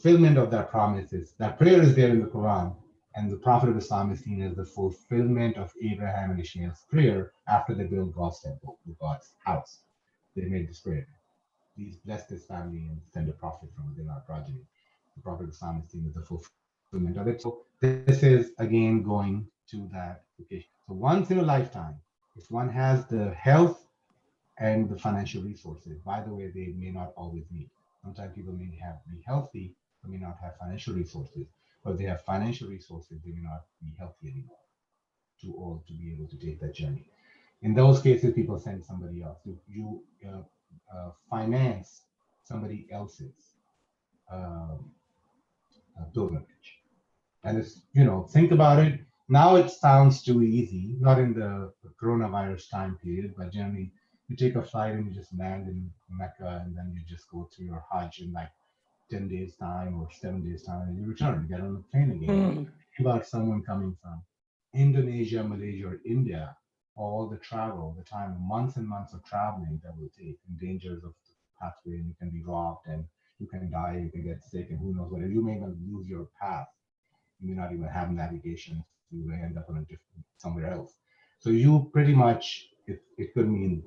fulfillment of that promise is that prayer is there in the Quran, and the Prophet of Islam is seen as the fulfillment of Abraham and Ishmael's prayer after they built God's temple, God's house. They made this prayer. Please bless this family and send a prophet from within our progeny. The Prophet of Islam is seen as the fulfillment of it. So this is again going to that occasion. So once in a lifetime, if one has the health and the financial resources, by the way, they may not always meet. Sometimes people may have be healthy, but may not have financial resources. But if they have financial resources, they may not be healthy anymore, too old to be able to take that journey. In those cases, people send somebody else. You finance somebody else's um, pilgrimage. And it's, think about it. Now it sounds too easy, not in the coronavirus time period, but generally you take a flight and you just land in Mecca and then you just go through your Hajj in like 10 days time or 7 days time and you return, get on the plane again. But Mm. think about someone coming from Indonesia, Malaysia, or India, all the travel, the time, months and months of traveling that will take, and dangers of the pathway, and you can be robbed and you can die, you can get sick, and who knows what. You may even lose your path. You may not even have navigation. You may end up on a different somewhere else. So you pretty much it could mean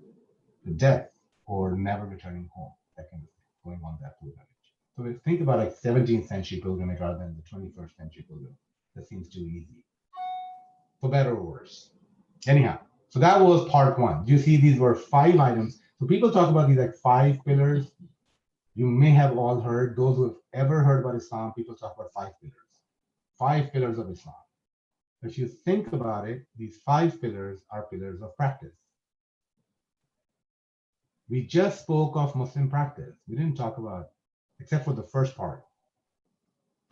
death or never returning home. That kind of thing, going on that pilgrimage. So we think about like 17th century pilgrimage rather than the 21st century pilgrimage. That seems too easy, for better or worse. Anyhow, so that was part one. You see, these were 5 items. So people talk about these like 5 pillars. You may have all heard, those who have ever heard about Islam, people talk about 5 pillars. 5 pillars of Islam. If you think about it, these 5 pillars are pillars of practice. We just spoke of Muslim practice. We didn't talk about, except for the first part,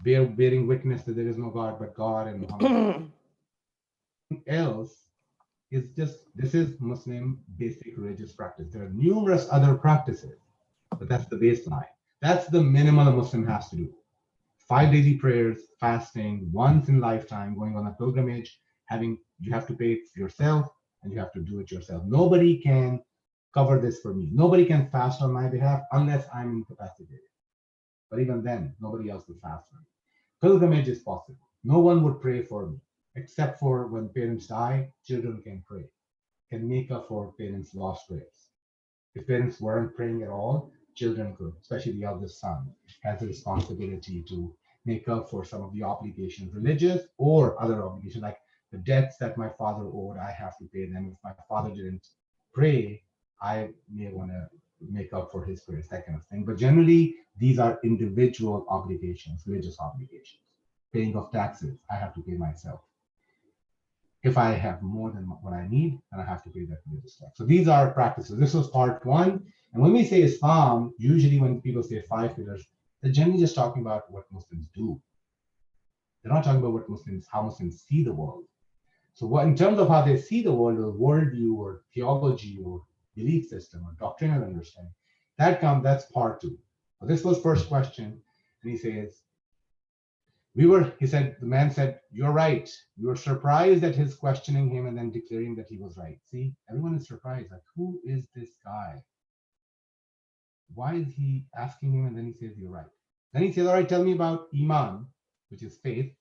bearing witness that there is no God but God and Muhammad. Else is just, this is Muslim basic religious practice. There are numerous other practices, but that's the baseline. That's the minimum a Muslim has to do. 5 daily prayers, fasting, once in lifetime, going on a pilgrimage, you have to pay it yourself and you have to do it yourself. Nobody can cover this for me. Nobody can fast on my behalf unless I'm incapacitated. But even then, nobody else will fast for me. Pilgrimage is possible. No one would pray for me, except for when parents die, children can pray, can make up for parents' lost prayers. If parents weren't praying at all, children could, especially the eldest son, has a responsibility to make up for some of the obligations, religious or other obligations, like the debts that my father owed, I have to pay them. If my father didn't pray, I may want to make up for his prayers, that kind of thing. But generally, these are individual obligations, religious obligations. Paying of taxes, I have to pay myself. If I have more than what I need, then I have to pay that religious tax. So these are practices. This was part one. And when we say Islam, usually when people say 5 pillars, they're generally just talking about what Muslims do. They're not talking about how Muslims see the world. So what, in terms of how they see the world, or worldview, or theology, or belief system, or doctrinal understanding, that's part two. So this was first question, and he says, he said, the man said, "You're right." We were surprised at his questioning him and then declaring that he was right. See, everyone is surprised. Like, who is this guy? Why is he asking him? And then he says, "You're right." Then he says, "All right, tell me about Iman, which is faith.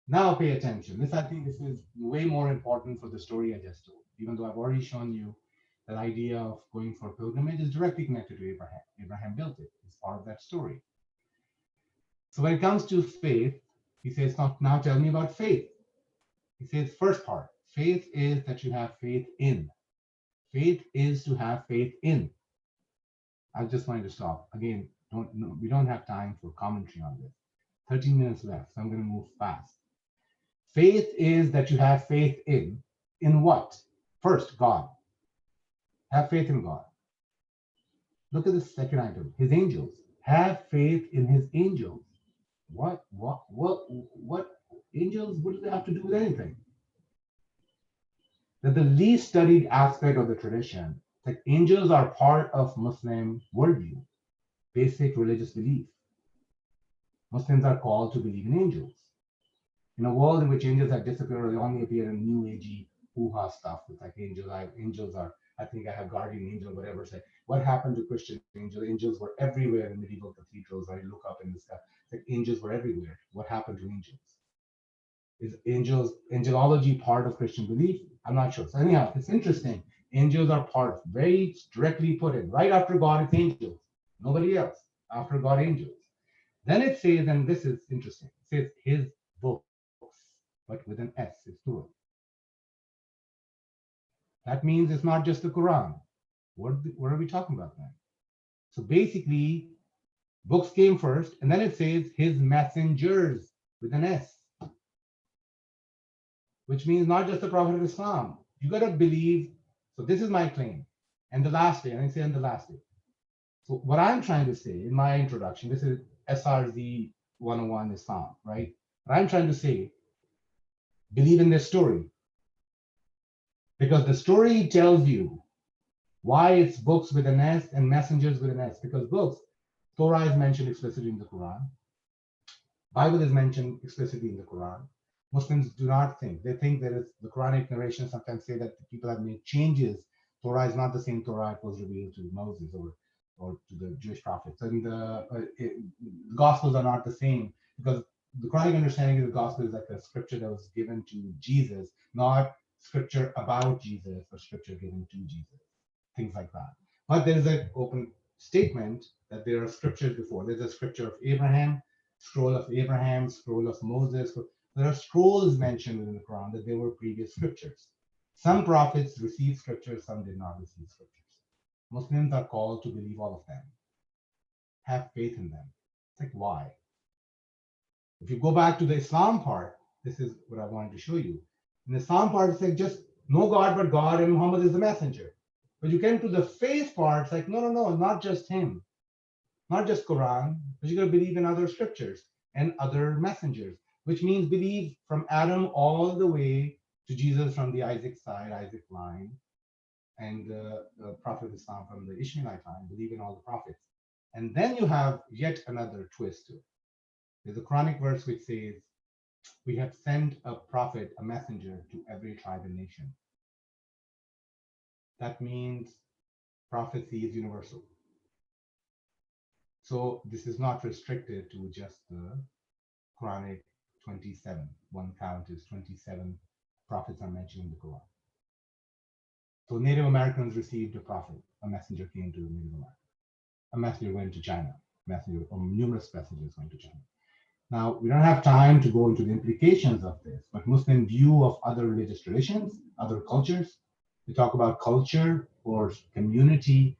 Now pay attention." I think this is way more important for the story I just told, even though I've already shown you that idea of going for pilgrimage is directly connected to Abraham. Abraham built it. It's part of that story. So when it comes to faith, he says, now tell me about faith. He says, first part, faith is that you have faith in. Faith is to have faith in. I just wanted to stop. Again, we don't have time for commentary on this. 13 minutes left, so I'm going to move fast. Faith is that you have faith in what? First, God. Have faith in God. Look at the second item, his angels. Have faith in his angels. What angels, what do they have to do with anything? That the least studied aspect of the tradition. Like, angels are part of Muslim worldview, basic religious belief. Muslims are called to believe in angels. In a world in which angels have disappeared or they only appear in new agey hoo-ha stuff, it's like angels are I think I have guardian angel, whatever. Say, what happened to Christian angels? Angels were everywhere in medieval cathedrals. I look up in the sky. It's like angels were everywhere. What happened to angels? Is angelology part of Christian belief? I'm not sure. So anyhow, it's interesting. Angels are part, very directly put in. Right after God, it's angels. Nobody else. After God, angels. Then it says, and this is interesting, it says his books, but with an S, it's plural. That means it's not just the Quran. What are we talking about then? So basically, books came first, and then it says his messengers with an S, which means not just the Prophet of Islam. You got to believe. So this is my claim. And the last day, and I say on the last day. So what I'm trying to say in my introduction, this is SRZ 101 Islam, right? What I'm trying to say, believe in this story. Because the story tells you why it's books with an S and messengers with an S. Because books, Torah is mentioned explicitly in the Quran. Bible is mentioned explicitly in the Quran. Muslims do not think. They think that the Quranic narration sometimes say that people have made changes. Torah is not the same Torah it was revealed to Moses or to the Jewish prophets. And the Gospels are not the same because the Quranic understanding of the Gospel is like a scripture that was given to Jesus, not scripture about Jesus or scripture given to Jesus, things like that. But there is an open statement that there are scriptures before. There's a scripture of Abraham, scroll of Abraham, scroll of Moses. There are scrolls mentioned in the Quran that there were previous scriptures. Some prophets received scriptures, some did not receive scriptures. Muslims are called to believe all of them, have faith in them. It's like, why? If you go back to the Islam part, this is what I wanted to show you. In the Islam part, it's like just no God but God and Muhammad is the messenger. But you came to the faith part, it's like, no, not just him, not just Quran, but you got to believe in other scriptures and other messengers, which means believe from Adam all the way to Jesus from the Isaac side, Isaac line, and the Prophet of Islam from the Ishmaelite line, believe in all the prophets. And then you have yet another twist to it. There's a Quranic verse which says, we have sent a prophet, a messenger to every tribe and nation. That means prophecy is universal. So this is not restricted to just the Quranic 27. One count is 27 prophets are mentioned in the Quran. So Native Americans received a prophet, a messenger came to Native America. A messenger went to China, messenger or numerous messengers went to China. Now, we don't have time to go into the implications of this, but Muslim view of other religious traditions, other cultures, we talk about culture or community,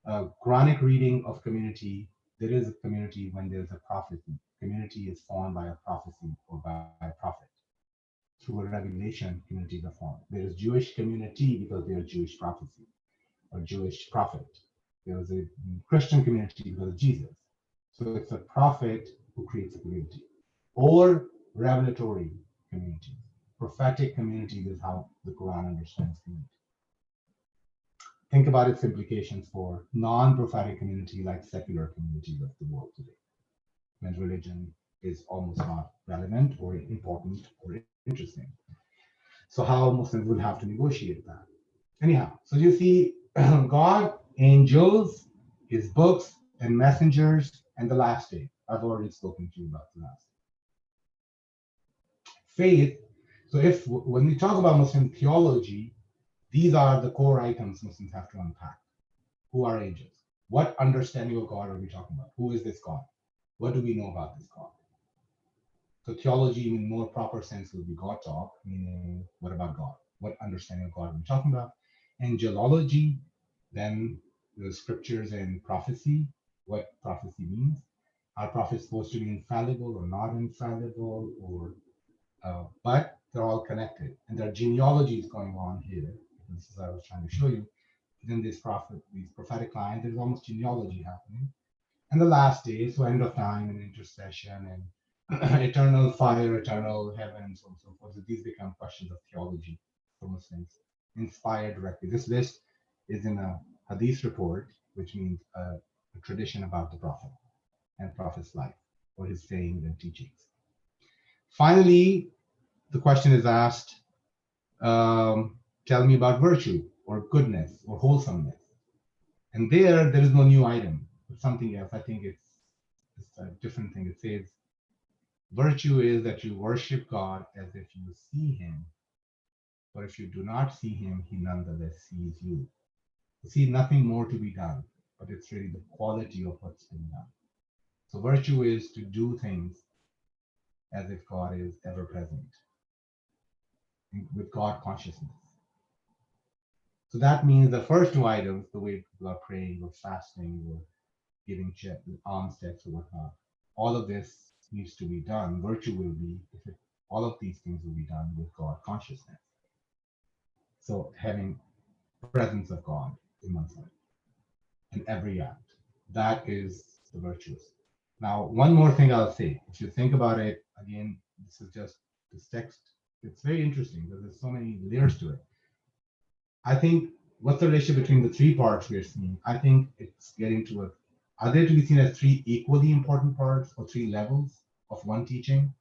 Quranic reading of community. There is a community when there's a prophecy. Community is formed by a prophecy or by a prophet. Through a revelation, communities are formed. There is Jewish community because there is Jewish prophecy or Jewish prophet. There is a Christian community because of Jesus. So it's a prophet who creates a community, or revelatory community. Prophetic community is how the Quran understands community. Think about its implications for non-prophetic community like secular communities of the world today, when religion is almost not relevant or important or interesting. So how Muslims will have to negotiate that. Anyhow, so you see God, angels, his books and messengers, and the last day. I've already spoken to you about the last day. Faith. So when we talk about Muslim theology, these are the core items Muslims have to unpack. Who are angels? What understanding of God are we talking about? Who is this God? What do we know about this God? So theology in more proper sense would be God talk, meaning what about God? What understanding of God are we talking about? Angelology, then the scriptures and prophecy, what prophecy means. Are prophets supposed to be infallible or not infallible? But they're all connected. And there are genealogies going on here. This is what I was trying to show you. Within these prophetic lines, there's almost genealogy happening. And the last day, so end of time and intercession and eternal fire, eternal heaven, and so on and so forth. So these become questions of theology for Muslims, inspired directly. This list is in a hadith report, which means a tradition about the Prophet and Prophet's life, or his sayings and teachings. Finally, the question is asked, tell me about virtue or goodness or wholesomeness. And there is no new item. It's something else. I think it's a different thing. It says virtue is that you worship God as if you see him, but if you do not see him, he nonetheless sees you. You see nothing more to be done, but it's really the quality of what's been done. So virtue is to do things as if God is ever present, with God consciousness. So that means the first two items, the way people are praying or fasting or giving alms checks or whatnot, all of this needs to be done. Virtue will be, all of these things will be done with God consciousness. So having presence of God in one's life in every act, that is the virtuous. Now, one more thing I'll say, if you think about it, again, this is just this text. It's very interesting because there's so many layers to it. I think what's the relationship between the three parts we're seeing? I think it's getting to a, are they to be seen as three equally important parts or three levels of one teaching?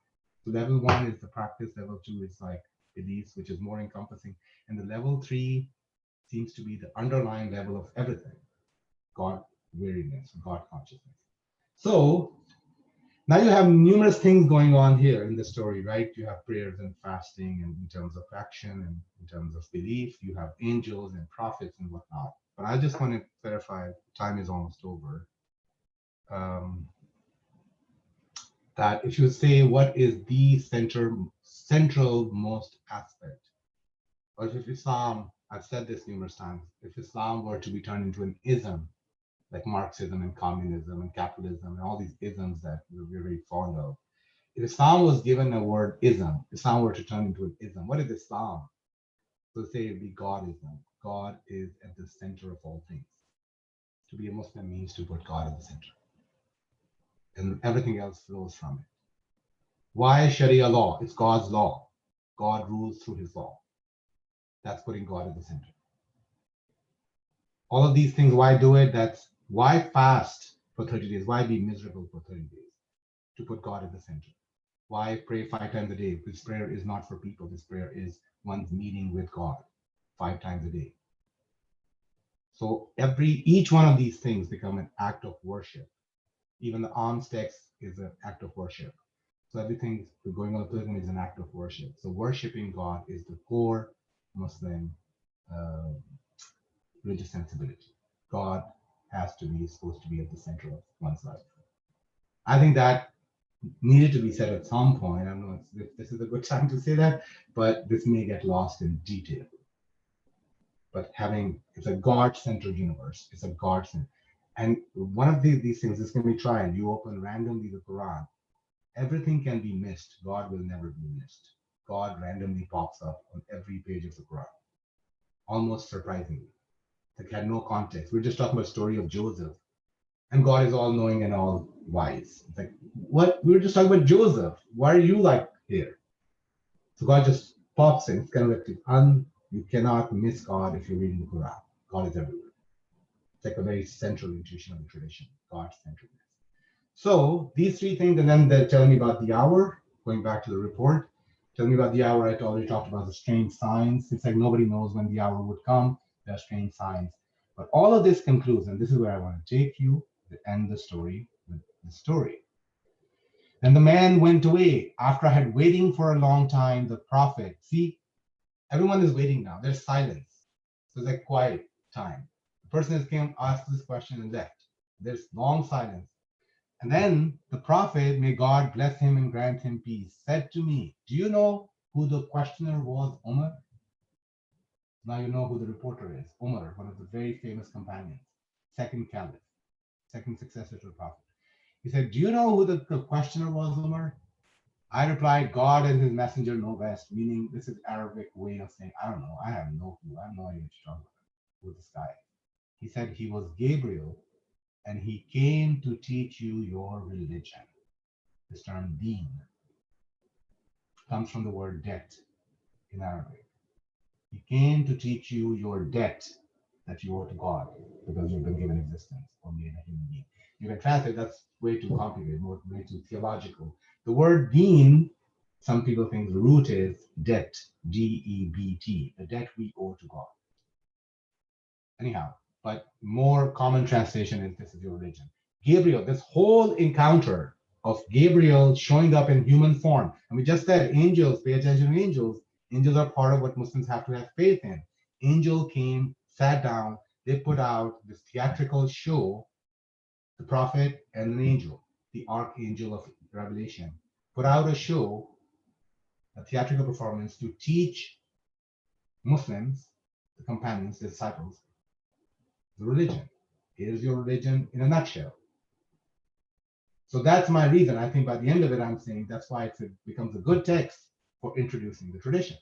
So level one is the practice, level two is like beliefs, which is more encompassing. And the level three seems to be the underlying level of everything, God weariness, God consciousness. So now you have numerous things going on here in the story, right? You have prayers and fasting, and in terms of action and in terms of belief, you have angels and prophets and whatnot. But I just want to clarify, time is almost over. That if you say what is the central most aspect, or if Islam, I've said this numerous times, if Islam were to be turned into an ism, like Marxism and communism and capitalism and all these isms that we're very fond of. If Islam was given a word ism, Islam were to turn into an ism, what is Islam? So say it'd be Godism. God is at the center of all things. To be a Muslim means to put God at the center. And everything else flows from it. Why Sharia law? It's God's law. God rules through his law. That's putting God at the center. All of these things, why do it? That's why fast for 30 days? Why be miserable for 30 days? To put God at the center. Why pray 5 times a day? This prayer is not for people. This prayer is one's meeting with God 5 times a day. So each one of these things become an act of worship. Even the alms text is an act of worship. So everything going on the pilgrimage is an act of worship. So worshiping God is the core Muslim religious sensibility. God supposed to be at the center of one's life. I think that needed to be said at some point. I don't know if this is a good time to say that, but this may get lost in detail. But it's a God-centered universe. It's a God-centered. And one of these things is going to be tried. You open randomly the Quran. Everything can be missed. God will never be missed. God randomly pops up on every page of the Quran. Almost surprisingly. It had no context. We're just talking about the story of Joseph. And God is all knowing and all wise. It's like, what? We were just talking about Joseph. Why are you like here? So God just pops in. It's kind of like you cannot miss God if you're reading the Quran. God is everywhere. It's like a very central intuition of the tradition, God-centeredness. So these three things, and then they're telling me about the hour, going back to the report. Telling me about the hour, I already talked about the strange signs. It's like nobody knows when the hour would come. There are strange signs. But all of this concludes, and this is where I want to take you to end the story with the story. And the man went away after I had waiting for a long time. The prophet, see, everyone is waiting now. There's silence. So it's like quiet time. The person has came, asked this question and left. There's long silence. And then the prophet, may God bless him and grant him peace, said to me, do you know who the questioner was, Umar? Now you know who the reporter is. Umar, one of the very famous companions, second caliph, second successor to the prophet. He said, do you know who the questioner was, Umar? I replied, God and his messenger know best, meaning this is Arabic way of saying, I don't know, I have no clue, I have no idea what you're talking about with this guy. He said he was Gabriel, and he came to teach you your religion. This term deen comes from the word debt in Arabic. He came to teach you your debt that you owe to God because you've been given existence or made a human being. You can translate, that's way too complicated, way too theological. The word deen, some people think the root is debt, D-E-B-T, the debt we owe to God. Anyhow, but more common translation is this is your religion. Gabriel, this whole encounter of Gabriel showing up in human form, and we just said angels, pay attention to angels. Angels are part of what Muslims have to have faith in. Angel came, sat down, they put out this theatrical show, the prophet and an angel, the archangel of Revelation, put out a show, a theatrical performance to teach Muslims, the companions, the disciples, the religion. Here's your religion in a nutshell. So that's my reason. I think by the end of it, I'm saying that's why it becomes a good text for introducing the tradition.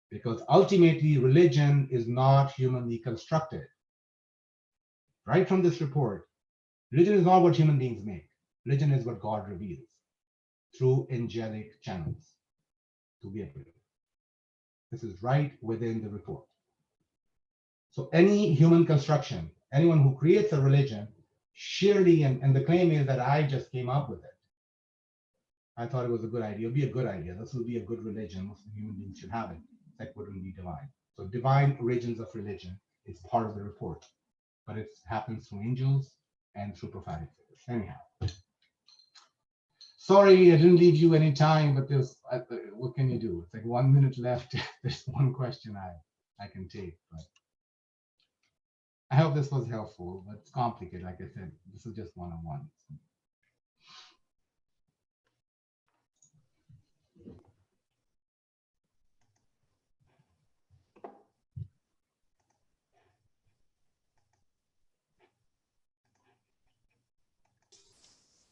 Because ultimately, religion is not humanly constructed. Right from this report, religion is not what human beings make. Religion is what God reveals through angelic channels to Gabriel. This is right within the report. So any human construction, anyone who creates a religion, surely, and the claim is that I just came up with it. I thought it was a good idea. It would be a good idea. This will be a good religion. Most human beings should have it. That wouldn't be divine. So divine origins of religion is part of the report, but it happens through angels and through prophetic figures. Anyhow, sorry I didn't leave you any time, but there's what can you do? It's like 1 minute left. There's one question I can take, but I hope this was helpful. But it's complicated. Like I said, this is just one-on-one.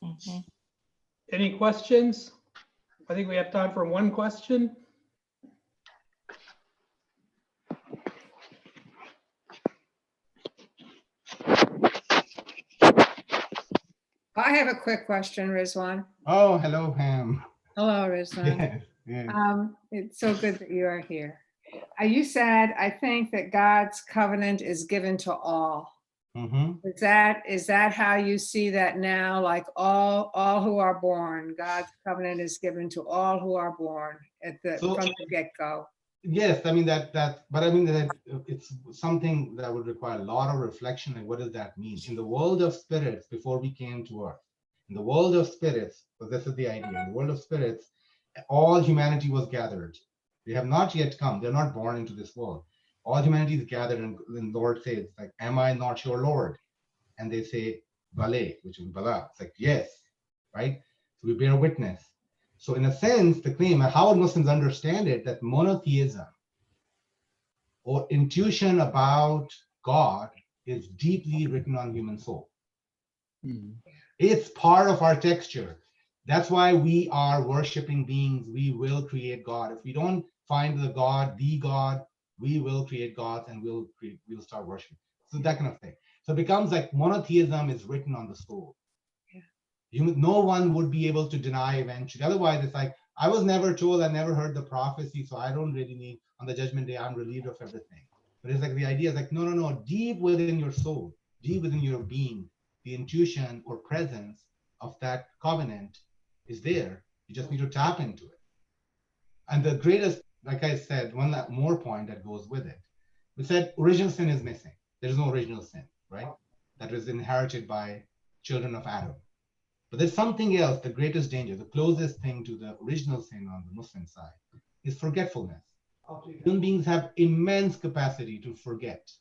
Mhm. Any questions? I think we have time for one question. I have a quick question, Rizwan. Oh, hello, Pam. Hello, Rizwan. Yes, yes. It's so good that you are here. You said, I think that God's covenant is given to all. Mm-hmm. Is that how you see that now? Like all who are born, God's covenant is given to all who are born from the get-go. Yes, I mean but I mean that it's something that would require a lot of reflection. And what does that mean in the world of spirits before we came to earth? In the world of spirits, because this is the idea. In the world of spirits, all humanity was gathered. They have not yet come. They're not born into this world. All humanity is gathered, and the Lord says, like, "Am I not your Lord?" And they say, "Bale," which is Bala. It's like, yes, right? So we bear witness. So in a sense, the claim, how Muslims understand it, that monotheism or intuition about God is deeply written on human soul. Mhm. It's part of our texture. That's why we are worshiping beings. We will create God. If we don't find the God, we will create gods and we'll start worshiping. So that kind of thing. So it becomes like monotheism is written on the soul. No one would be able to deny eventually. Otherwise, it's like, I was never told, I never heard the prophecy, so I don't really need, on the judgment day, I'm relieved of everything. But it's like the idea is like, no, deep within your soul, deep within your being, the intuition or presence of that covenant is there. You just need to tap into it. And the greatest, like I said, one more point that goes with it. We said original sin is missing. There is no original sin, right? That was inherited by children of Adam. But there's something else, the greatest danger, the closest thing to the original sin on the Muslim side is forgetfulness. Human beings have immense capacity to forget.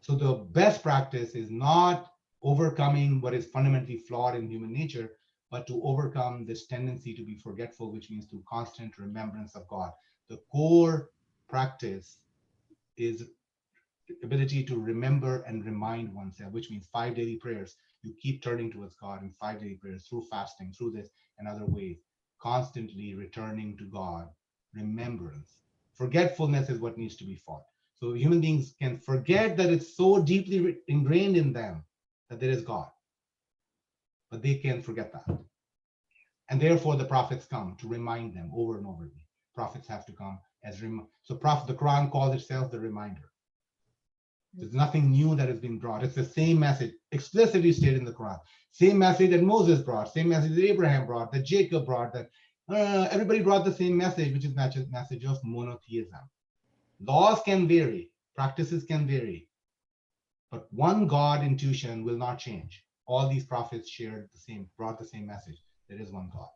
So the best practice is not overcoming what is fundamentally flawed in human nature, but to overcome this tendency to be forgetful, which means to constant remembrance of God. The core practice is ability to remember and remind oneself, which means 5 daily prayers. You keep turning towards God in 5 daily prayers through fasting, through this and other ways, constantly returning to God. Remembrance. Forgetfulness is what needs to be fought. So human beings can forget that it's so deeply ingrained in them that there is God, but they can forget that. And therefore the prophets come to remind them over and over again. Prophets have to come as the Quran calls itself the reminder. There's nothing new that has been brought. It's the same message explicitly stated in the Quran. Same message that Moses brought, same message that Abraham brought, that Jacob brought, that everybody brought the same message, which is message of monotheism. Laws can vary, practices can vary, But one God intuition will not change. All these prophets brought the same message. There is one God.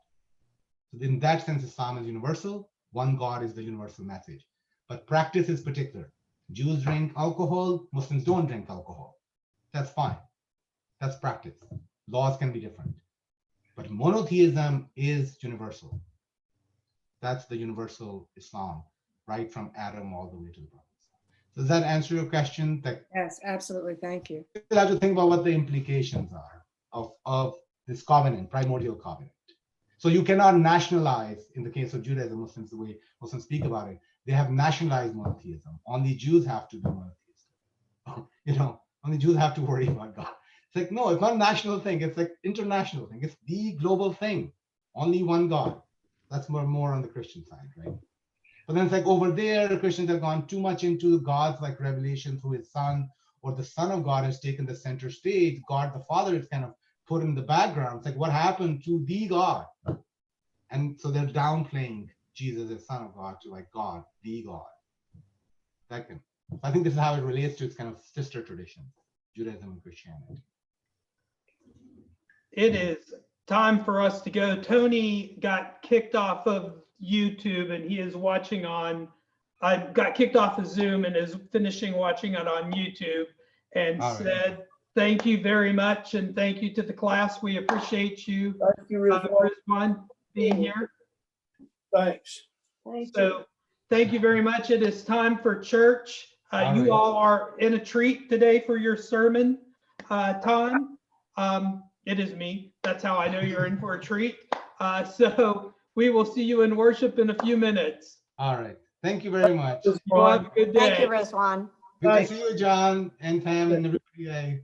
So in that sense, Islam is universal. One God is the universal message. But practice is particular. Jews drink alcohol, Muslims don't drink alcohol. That's fine. That's practice. Laws can be different. But monotheism is universal. That's the universal Islam, right from Adam all the way to the prophets. Does that answer your question? That Yes, absolutely. Thank you. you have to think about what the implications are of this covenant, primordial covenant. So you cannot nationalize, in the case of Judaism, Muslims, the way Muslims speak about it, they have nationalized monotheism. Only Jews have to be monotheistic. Only Jews have to worry about God. It's like, no, it's not a national thing. It's like international thing. It's the global thing. Only one God. That's more on the Christian side, right? But then it's like over there, the Christians have gone too much into God's like revelation through his son, or the Son of God has taken the center stage. God the Father is kind of put in the background. It's like, what happened to the God? And so they're downplaying Jesus as Son of God to like God, the God. I think this is how it relates to its kind of sister traditions, Judaism and Christianity. It is time for us to go. Tony got kicked off of YouTube and he is watching I got kicked off of Zoom and is finishing watching it on YouTube, and All right. said, thank you very much. And thank you to the class. We appreciate you, Thank you, Rizwan. Rizwan, being here. Thanks. So thank you very much. It is time for church. All You right. all are in a treat today for your sermon time. It is me. That's how I know you're in for a treat. So we will see you in worship in a few minutes. All right. Thank you very much. You all have a good day. Thank you, Rizwan. Good to Thanks. see you, John and Pam and everybody.